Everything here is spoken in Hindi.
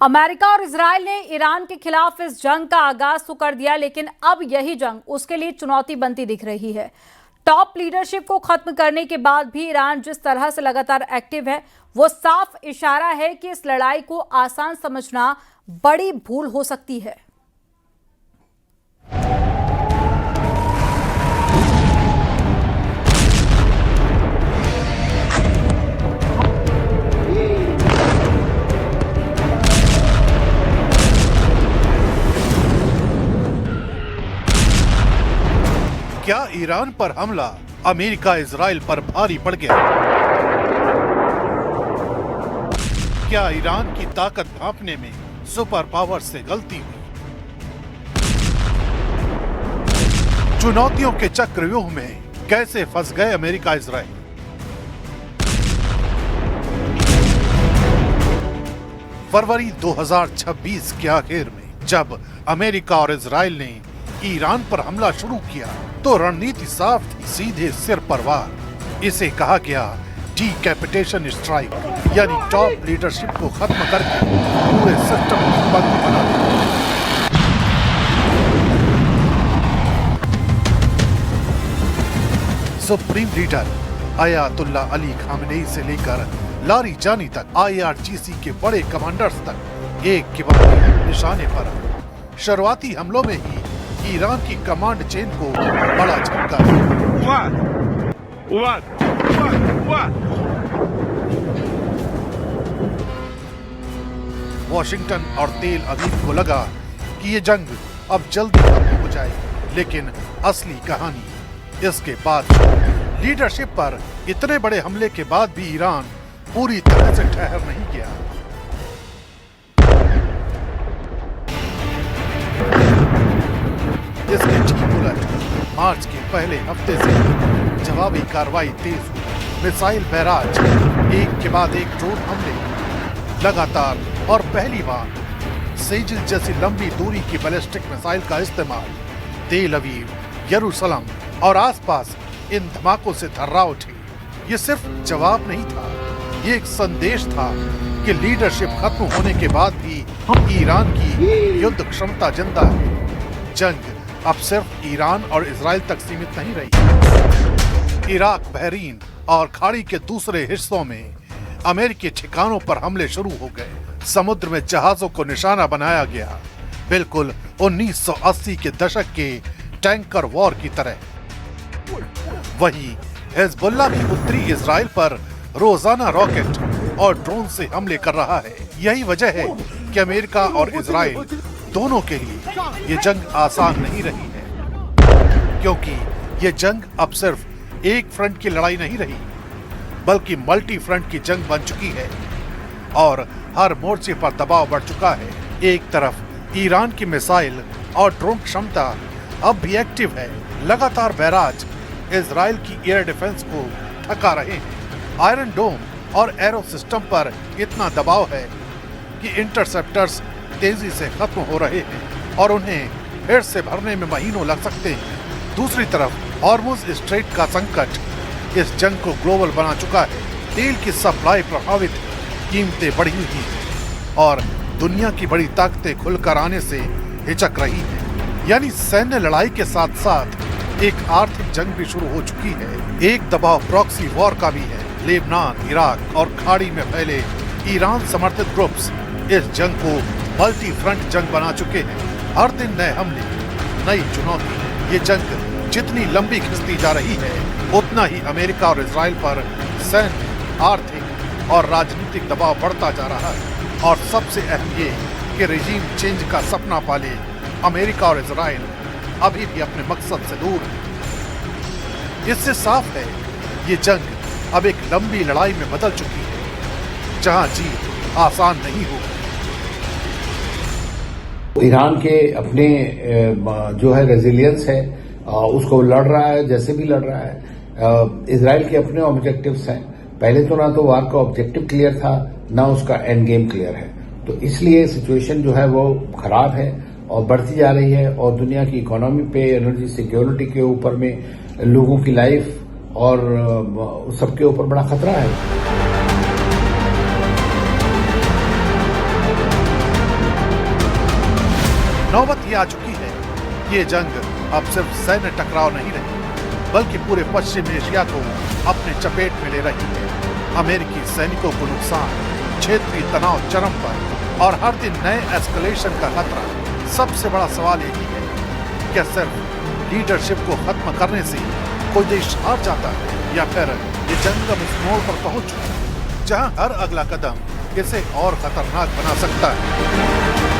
अमेरिका और इजराइल ने ईरान के खिलाफ इस जंग का आगाज तो कर दिया, लेकिन अब यही जंग उसके लिए चुनौती बनती दिख रही है। टॉप लीडरशिप को खत्म करने के बाद भी ईरान जिस तरह से लगातार एक्टिव है, वो साफ इशारा है कि इस लड़ाई को आसान समझना बड़ी भूल हो सकती है। क्या ईरान पर हमला अमेरिका इजराइल पर भारी पड़ गया? क्या ईरान की ताकत भांपने में सुपर पावर से गलती हुई? चुनौतियों के चक्रव्यूह में कैसे फंस गए अमेरिका इजराइल? फरवरी 2026 के आखिर में जब अमेरिका और इजराइल ने ईरान पर हमला शुरू किया तो रणनीति साफ थी, सीधे सिर पर वार। इसे कहा गया डीकैपिटेशन स्ट्राइक, यानी टॉप लीडरशिप को खत्म करके पूरे सिस्टम को बंद बना दिया। Supreme leader Ayatollah Ali Khamenei से लेकर लारी जानी तक, IRGC के बड़े कमांडर्स तक एक के बाद निशाने पर। शुरुआती हमलों में ही ईरान की कमांड चेन को बड़ा झटका। वॉशिंगटन और तेल अवीव को लगा कि ये जंग अब जल्दी खत्म हो जाएगी, लेकिन असली कहानी इसके बाद। लीडरशिप पर इतने बड़े हमले के बाद भी ईरान पूरी तरह से ठहर नहीं गया। इसके ठीक उलट मार्च के पहले हफ्ते से जवाबी कार्रवाई तेज हुई। मिसाइल बैराज, एक के बाद एक ड्रोन हमले लगातार, और पहली बार सेजिल जैसी लंबी दूरी की बैलिस्टिक मिसाइल का इस्तेमाल। तेल अवीव, यरूशलेम और आसपास इन धमाकों से थर्रा उठी। ये सिर्फ जवाब नहीं था, ये एक संदेश था कि लीडरशिप खत्म होने के बाद भी ईरान की युद्ध क्षमता जिंदा है। जंग अब सिर्फ ईरान और इजराइल तक सीमित नहीं रही। इराक, बहरीन और खाड़ी के दूसरे हिस्सों में अमेरिकी ठिकानों पर हमले शुरू हो गए। समुद्र में जहाजों को निशाना बनाया गया, बिल्कुल 1980 के दशक के टैंकर वॉर की तरह। वहीं हिजबुल्लाह भी उत्तरी इजराइल पर रोजाना रॉकेट और ड्रोन से हमले कर रहा है। यही वजह है कि अमेरिका और इजराइल दोनों के लिए ये जंग आसान नहीं रही है, क्योंकि ये जंग अब सिर्फ एक फ्रंट की लड़ाई नहीं रही, बल्कि मल्टी फ्रंट की जंग बन चुकी है और हर मोर्चे पर दबाव बढ़ चुका है। एक तरफ ईरान की मिसाइल और ड्रोन क्षमता अब भी एक्टिव है, लगातार बैराज इजराइल की एयर डिफेंस को थका रहे हैं। आयरन डोम और एरो सिस्टम पर इतना दबाव है कि इंटरसेप्टर्स तेजी से खत्म हो रहे हैं और उन्हें फिर से भरने में महीनों लग सकते हैं। दूसरी तरफ हॉर्मुज स्ट्रेट का संकट इस जंग को ग्लोबल बना चुका है। तेल की सप्लाई प्रभावित, कीमतें बढ़ी हुई हैं और दुनिया की बड़ी ताकतें खुलकर आने से हिचक रही हैं। यानी सैन्य लड़ाई के साथ साथ एक आर्थिक जंग भी शुरू हो चुकी है। एक दबाव प्रॉक्सी वॉर का भी है। लेबनान, इराक और खाड़ी में फैले ईरान समर्थित ग्रुप्स इस जंग को मल्टी फ्रंट जंग बना चुके हैं। हर दिन नए हमले, नई चुनौती। ये जंग जितनी लंबी खिंचती जा रही है, उतना ही अमेरिका और इजराइल पर सैन्य, आर्थिक और राजनीतिक दबाव बढ़ता जा रहा है। और सबसे अहम ये कि रेजिम चेंज का सपना पाले अमेरिका और इजराइल अभी भी अपने मकसद से दूर है। इससे साफ है ये जंग अब एक लंबी लड़ाई में बदल चुकी है, जहां जीत आसान नहीं होगी। ईरान के अपने जो है रेजिलियंस है, उसको लड़ रहा है जैसे भी लड़ रहा है। इजराइल के अपने ऑब्जेक्टिव्स हैं। पहले तो ना तो वार का ऑब्जेक्टिव क्लियर था, ना उसका एंड गेम क्लियर है। तो इसलिए सिचुएशन जो है वो खराब है और बढ़ती जा रही है और दुनिया की इकोनॉमी पे, एनर्जी सिक्योरिटी के ऊपर में, लोगों की लाइफ और सबके ऊपर बड़ा खतरा है। नौबत ये आ चुकी है कि ये जंग अब सिर्फ सैन्य टकराव नहीं रही, बल्कि पूरे पश्चिम एशिया को अपने चपेट में ले रही है। अमेरिकी सैनिकों को नुकसान, क्षेत्रीय तनाव चरम पर और हर दिन नए एस्केलेशन का खतरा। सबसे बड़ा सवाल यही है, क्या सिर्फ लीडरशिप को खत्म करने से कोई देश हार जाता है, या फिर ये जंग अब उस मोड़ पर पहुंच चुकी है जहां हर अगला कदम इसे और खतरनाक बना सकता है।